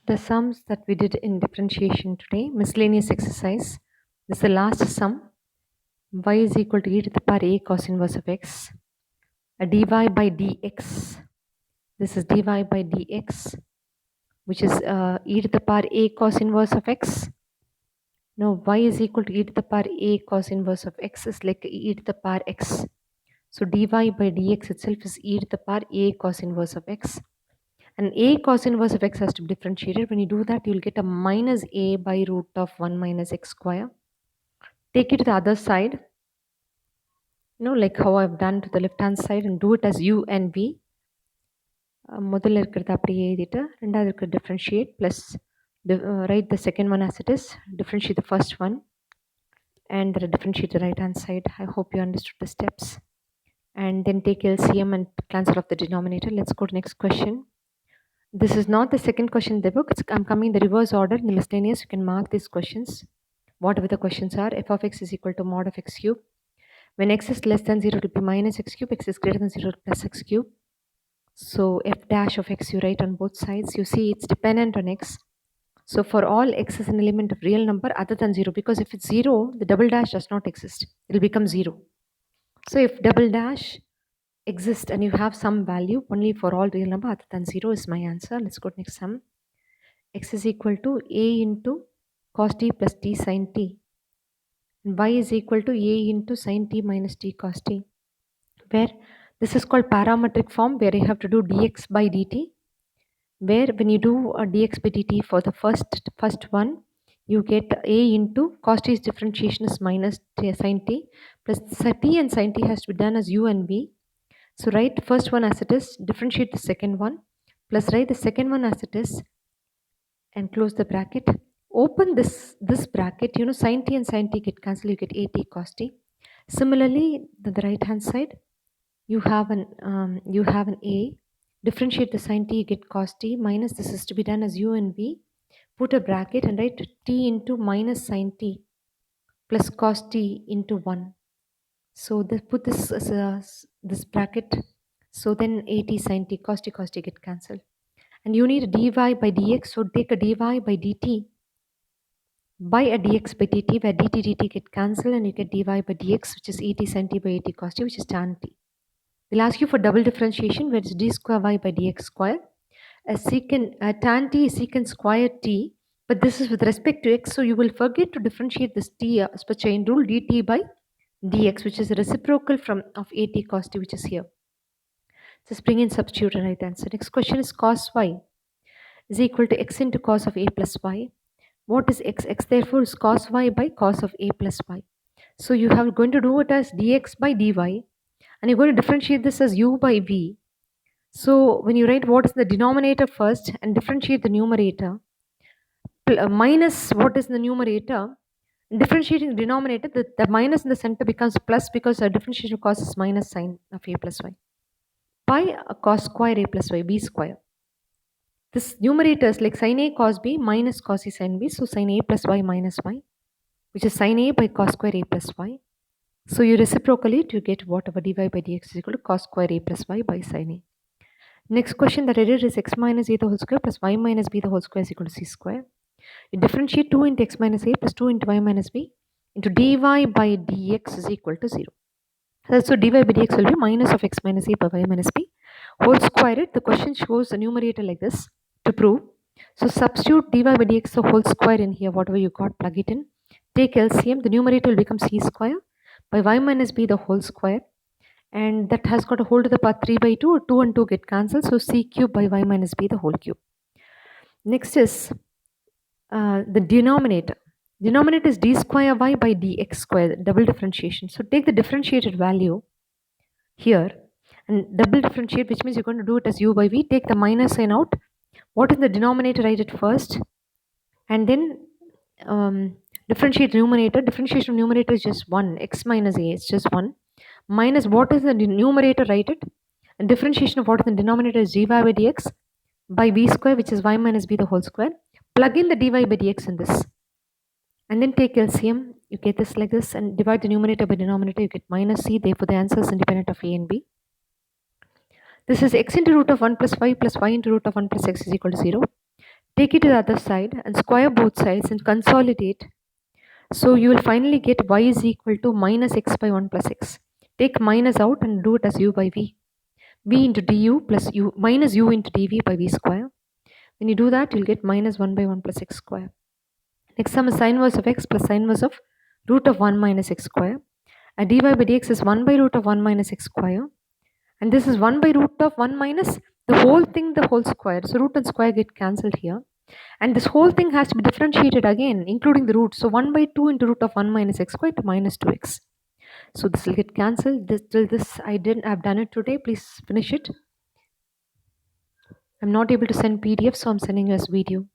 The sums that we did in differentiation today, miscellaneous exercise. This is the last sum. Y is equal to e to the power a cos inverse of x. A dy by dx. This is dy by dx, which is e to the power a cos inverse of x. Now y is equal to e to the power a cos inverse of x is like e to the power x. So dy by dx itself is e to the power a cos inverse of x. And a cos inverse of x has to be differentiated. When you do that, you'll get a minus a by root of 1 minus x square. Take it to the other side, like how I've done to the left hand side, and do it as u and v. முதல்ல இருக்கிறது அப்படியே எழுதிட்டு ரெண்டாவது இருக்கிற differentiate plus write the second one as it is, differentiate the first one, and differentiate the right hand side. I hope you understood the steps. And then take LCM and cancel off the denominator. Let's go to next question. This is not the second question in the book. I'm coming in the reverse order. In the miscellaneous, you can mark these questions. Whatever the questions are, f of x is equal to mod of x cube. When x is less than 0, it will be minus x cube. X is greater than 0, plus x cube. So f dash of x you write on both sides. You see it's dependent on x. So for all x is an element of real number other than 0, because if it's 0, the double dash does not exist. It will become 0. So if double dash exists and you have some value only for all real number other than 0 is my answer. Let's go to next sum. X is equal to a into cos t plus t sin t. And y is equal to a into sin t minus t cos t. Where this is called parametric form, where you have to do dx by dt. Where when you do a dx by dt for the first one, you get a into cos t's differentiation is minus sin t plus t and sin t has to be done as u and v. So write the first one as it is, differentiate the second one, plus write the second one as it is, and close the bracket. Open this bracket, sin t and sin t get cancelled, you get at cos t. Similarly, the right hand side, you have an a, differentiate the sin t, you get cos t, minus this is to be done as u and v. Put a bracket and write t into minus sin t plus cos t into 1. So put this as this bracket. So then at sin t cos t get cancelled. And you need a dy by dx, so take a dy by dt by a dx by dt, where dt get cancelled and you get dy by dx, which is at sin t by at cos t, which is tan t. They'll ask you for double differentiation, where it's d square y by dx square. Tan t is secant square t, but this is with respect to x, so you will forget to differentiate this t as per chain rule, dt by dx, which is a reciprocal of at cos t, which is here. Just bring in substitute and right answer. Next question is cos y is equal to x into cos of a plus y. What is x? X therefore is cos y by cos of a plus y. So you have going to do it as dx by dy, and you're going to differentiate this as u by v. So when you write what is the denominator first and differentiate the numerator, minus what is the numerator, differentiating the denominator, the minus in the center becomes plus, because the differentiation of cos is minus sine of a plus y by a cos square a plus y, b square. This numerator is like sin a cos b minus cos a sin b, so sin a plus y minus y, which is sin a by cos square a plus y. So you reciprocally you get whatever dy by dx is equal to cos square a plus y by sin a. Next question that I did is x minus a the whole square plus y minus b the whole square is equal to c square. You differentiate 2 into x minus a plus 2 into y minus b into dy by dx is equal to 0. So dy by dx will be minus of x minus a by y minus b whole square it. The question shows the numerator like this to prove. So substitute dy by dx the whole square in here, whatever you got, plug it in. Take LCM, the numerator will become c square by y minus b the whole square, and that has got a whole to the power 3 by 2, 2 and 2 get cancelled, so c cube by y minus b the whole cube. Next is the denominator. Denominator is d square y by dx square, double differentiation. So take the differentiated value here and double differentiate, which means you're going to do it as u by v. Take the minus sign out. What is the denominator? Write it first, and then differentiate numerator. Differentiation of numerator is just 1, x minus a, it's just 1, minus what is the numerator, write it, and differentiation of what is the denominator is dy by dx by b square, which is y minus b the whole square. Plug in the dy by dx in this, and then take LCM. You get this like this, and divide the numerator by denominator, you get minus c. Therefore the answer is independent of a and b. This is x into root of 1 plus y into root of 1 plus x is equal to 0. Take it to the other side and square both sides and consolidate. So you will finally get y is equal to minus x by 1 plus x. Take minus out and do it as u by v. V into du plus u minus u into dv by v square. When you do that, you'll get minus 1 by 1 plus x square. Next sum is sine inverse of x plus sine inverse of root of 1 minus x square. And dy by dx is 1 by root of 1 minus x square. And this is 1 by root of 1 minus the whole thing, the whole square. So root and square get cancelled here. And this whole thing has to be differentiated again, including the root. So 1 by 2 into root of 1 minus x squared to minus 2x. So this will get cancelled. This I've done it today. Please finish it. I'm not able to send PDF, so I'm sending you as video.